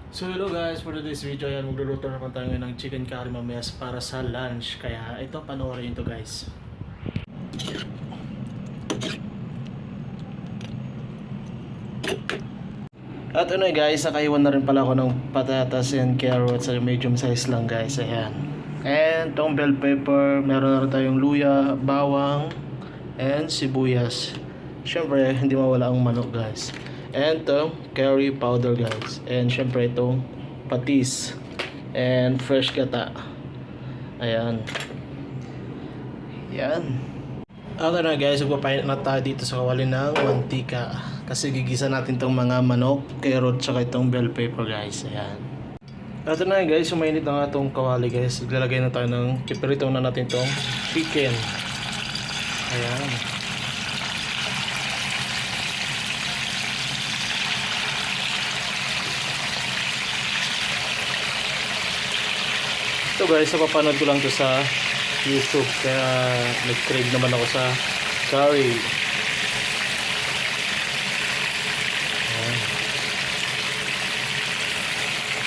So hello guys, for today's video ayan, magluluto naman tayo ng chicken curry mamaya para sa lunch. Kaya ito, panoorin ito guys. At ano guys, nakaiwan na rin pala ako ng patatas and carrots sa medium size lang guys. Ayan. And itong bell pepper, meron na rin tayong luya, bawang, and sibuyas. Siyempre, hindi mawala ang manok guys. And itong curry powder guys. And siyempre itong patis and fresh gata. Ayan. Yan. Okay na guys, magpapainit na tayo dito sa kawali ng mantika. Kasi gigisa natin itong mga manok, carrot, tsaka itong bell pepper guys. Ayan. Ito na guys, sumainit na nga itong kawali guys. Maglalagay na tayo ng, piprito na natin itong chicken. Ayan. Ito guys, napapanood ko lang to sa YouTube. Kaya nag-crave naman ako sa curry. Ayan.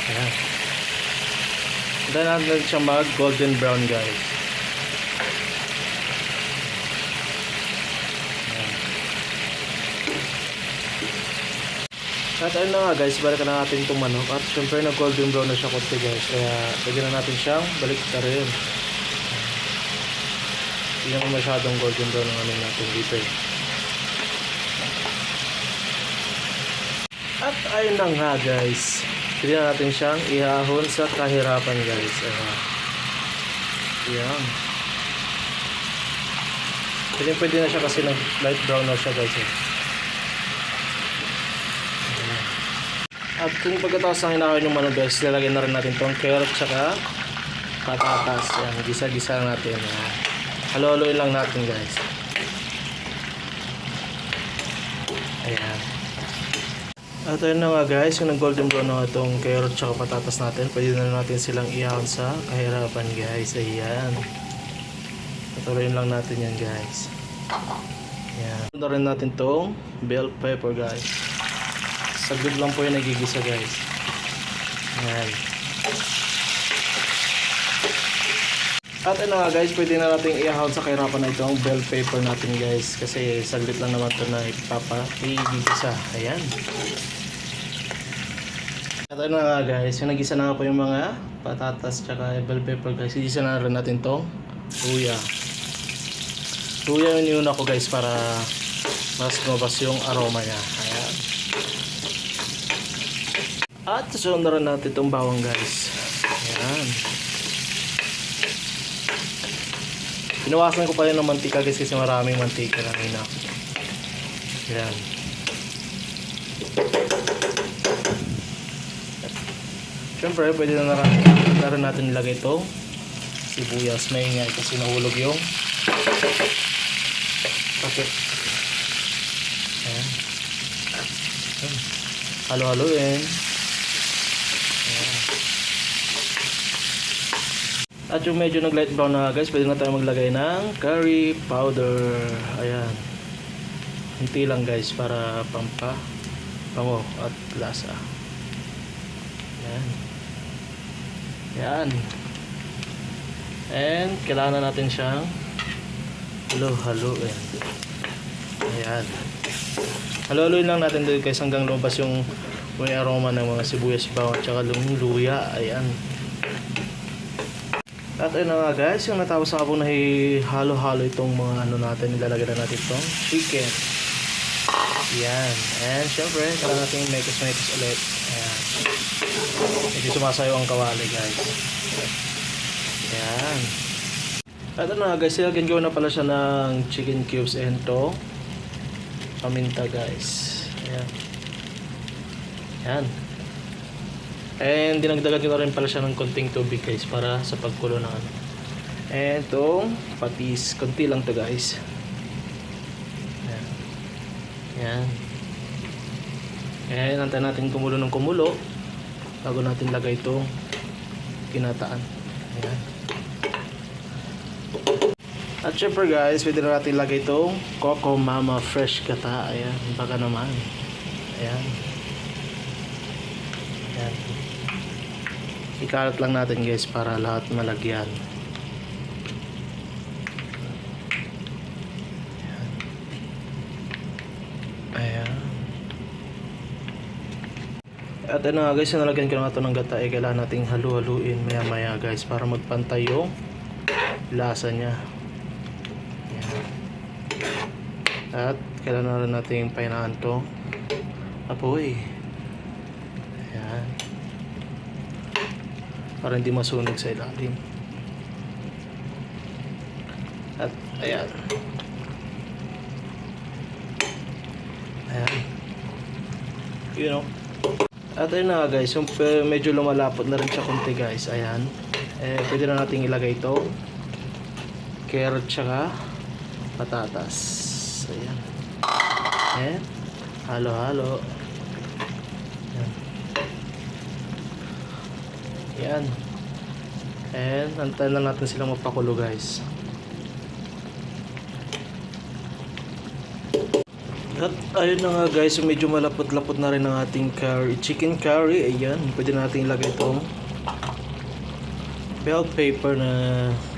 Ayan. Then natin siya mag golden brown guys. Ayan. At ayun na nga guys, balikan na natin itong manok. At syempre nag golden brown na siya konti guys. Kaya lagyan na natin siyang balik na rin. Hindi naman masyadong golden brown ang ano natin dito eh. At ayun na nga guys, pwede na natin siyang ihahon sa kahirapan guys. Ayan. Pwede na siya kasi nag light brown na siya guys eh. Ayan. At kung pagkatapos ng hinahon yung manok guys, lalagyan na rin natin itong carrot tsaka patatas. Ayan, gisa-gisa natin. Halo-haloin lang natin guys. Ayan. At ayun na nga guys, yung golden brown na itong carrot tsaka patatas natin, pwede na natin silang ihahon sa kahirapan guys. Ayan. Patuloyin lang natin yan guys. Ayan. Ito na rin natin itong bell pepper guys. Saglit lang po yung nagigisa guys. Ayan. At ano nga guys, pwede na natin i-ahon sa kahirapan na itong bell pepper natin guys. Kasi saglit lang naman ito na igigisa. Ayan. At ano nga guys, yung nagisa na nga po yung mga patatas tsaka bell pepper guys. Igisa na rin natin itong luya. Luya yung inuna ko guys para mas lumabas yung aroma niya. Ayan. At susunod na rin natin itong bawang guys. Ayan. Pinawasan ko pa rin ng mantika guys kasi maraming mantika lang yun. Ayan. Siyempre pwede na rin natin ilagay itong sibuyas. Maingay kasi nahulog yung pakit. Ayan. Halo-haloin. Ayan. At yung medyo nag light brown na guys, pwede na tayo maglagay ng curry powder. Ayan. Hinti lang guys para pango at lasa. Ayan. Ayan. And kailangan natin siyang halo-haloin. Ayan. Halo-haloin lang natin doon guys hanggang lumabas yung may aroma ng mga sibuyas, bawang at saka luya. Ayan. At ayun na nga guys, yung natapos na po na halo-halo itong mga ano natin, nilalagay na natin itong chicken. Ayan. And syempre, kailangan natin mekos-mekos ulit. Ayan. Medyo sumasayo ang kawali guys. Ayan. At ano nga guys, silagyan ko na pala siya ng chicken cubes and to paminta guys. Ayan. Ayan. And dinagdagan ko na rin pala siya ng konting tubig guys para sa pagkulo ng ano. And itong patis, konti lang to guys. Ayan. Ayan. And antayin natin kumulo ng kumulo bago natin lagay itong ginataan. Ayan. At syempre guys, pwede na natin lagay itong Coco Mama fresh gata. Ayan, baka naman. Ayan. Ayan. ikalat lang natin guys para lahat malagyan. Ayan. At ano nga guys, nalagyan ko na ito ng gata, kailangan nating halu-haluin maya maya guys para magpantay yung lasa niya. Ayan. At kailangan na natin painaan to apoy. Ayan. Para hindi masunog sa ilalim. At ayan. Ayan. You know. At ayun na guys, yung medyo lumalapot na rin siya konti guys. Ayan. Pwede na natin ilagay ito. Carrot tsaka patatas. Ayan. Halo-halo. Ayan. Ayan. And antayin lang natin silang mapakulo guys. At ayun na nga guys, medyo malapot-lapot na rin ang ating curry, chicken curry. Ayan, pwede natin ilagay itong bell pepper na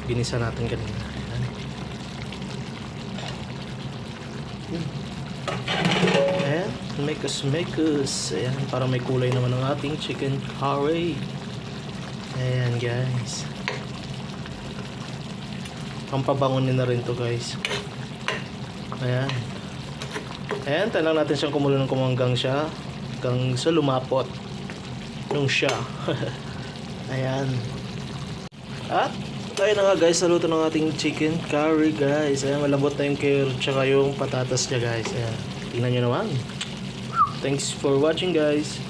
ginisa natin kanina. Ayan, make us. Ayan, para may kulay naman ang ating chicken curry. Ayan guys, pampabangonin na rin to guys. Ayan. Ayan, tayo lang natin siyang kumulo ng kumanggang siya hanggang sa lumapot nung siya. Ayan. At tayo na nga guys, saluto ng ating chicken curry guys. Ayan, malambot na yung carrot tsaka yung patatas niya guys. Ayan, tingnan nyo naman. Thanks for watching guys.